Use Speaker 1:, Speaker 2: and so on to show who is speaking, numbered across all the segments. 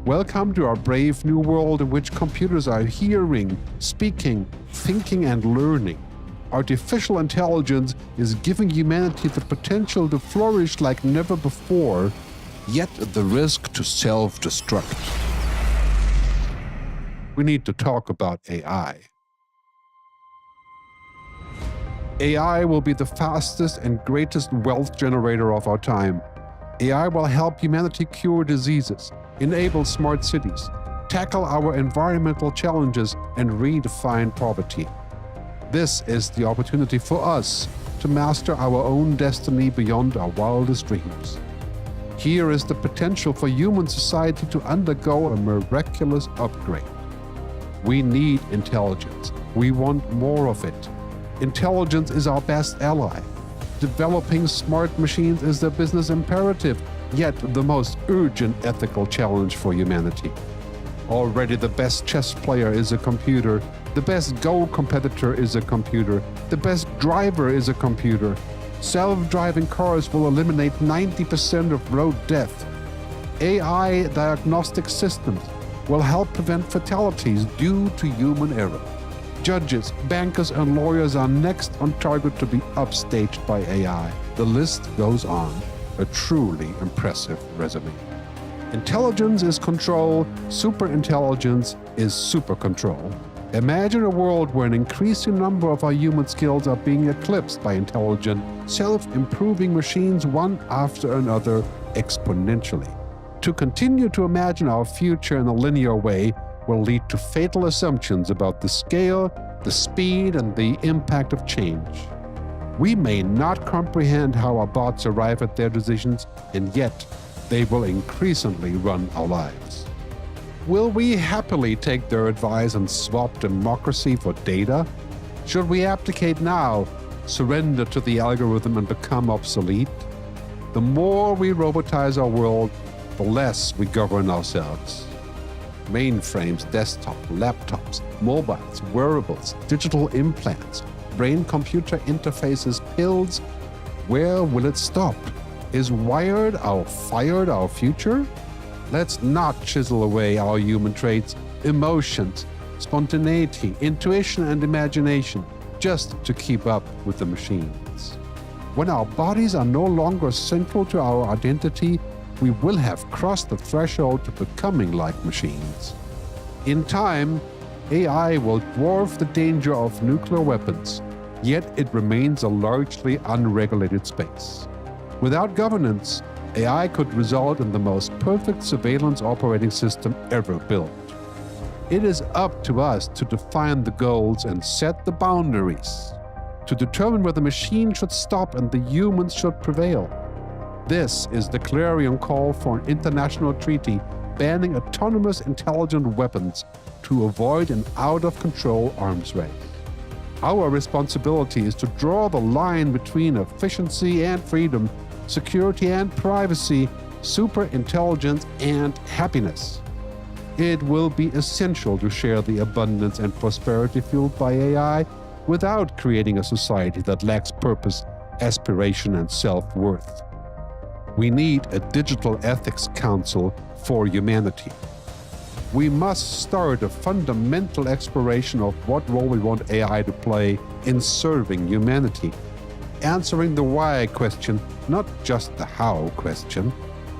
Speaker 1: Welcome to our brave new world in which computers are hearing, speaking, thinking, and learning. Artificial intelligence is giving humanity the potential to flourish like never before, yet at the risk to self-destruct. We need to talk about AI. AI will be the fastest and greatest wealth generator of our time. AI will help humanity cure diseases, enable smart cities, tackle our environmental challenges, and redefine poverty. This is the opportunity for us to master our own destiny beyond our wildest dreams. Here is the potential for human society to undergo a miraculous upgrade. We need intelligence. We want more of it. Intelligence is our best ally. Developing smart machines is the business imperative, yet the most urgent ethical challenge for humanity. Already the best chess player is a computer, the best Go competitor is a computer, the best driver is a computer. Self-driving cars will eliminate 90% of road death. AI diagnostic systems will help prevent fatalities due to human error. Judges, bankers, and lawyers are next on target to be upstaged by AI. The list goes on. A truly impressive resume. Intelligence is control, superintelligence is super control. Imagine a world where an increasing number of our human skills are being eclipsed by intelligent, self-improving machines one after another exponentially. To continue to imagine our future in a linear way will lead to fatal assumptions about the scale, the speed, and the impact of change. We may not comprehend how our bots arrive at their decisions, and yet they will increasingly run our lives. Will we happily take their advice and swap democracy for data? Should we abdicate now, surrender to the algorithm, and become obsolete? The more we robotize our world, the less we govern ourselves. Mainframes, desktop, laptops, mobiles, wearables, digital implants, brain-computer interfaces, pills. Where will it stop? Is wired or fired our future? Let's not chisel away our human traits, emotions, spontaneity, intuition, and imagination just to keep up with the machines. When our bodies are no longer central to our identity, we will have crossed the threshold to becoming like machines. In time, AI will dwarf the danger of nuclear weapons, yet it remains a largely unregulated space. Without governance, AI could result in the most perfect surveillance operating system ever built. It is up to us to define the goals and set the boundaries, to determine where the machine should stop and the humans should prevail. This is the clarion call for an international treaty banning autonomous intelligent weapons to avoid an out-of-control arms race. Our responsibility is to draw the line between efficiency and freedom, security and privacy, superintelligence and happiness. It will be essential to share the abundance and prosperity fueled by AI without creating a society that lacks purpose, aspiration, and self-worth. We need a digital ethics council for humanity. We must start a fundamental exploration of what role we want AI to play in serving humanity, answering the why question, not just the how question.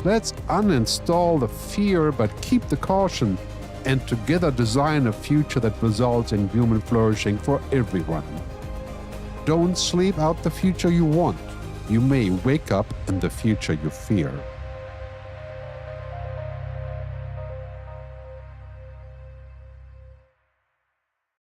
Speaker 1: Let's uninstall the fear but keep the caution, and together design a future that results in human flourishing for everyone. Don't sleep out the future you want. You may wake up in the future you fear.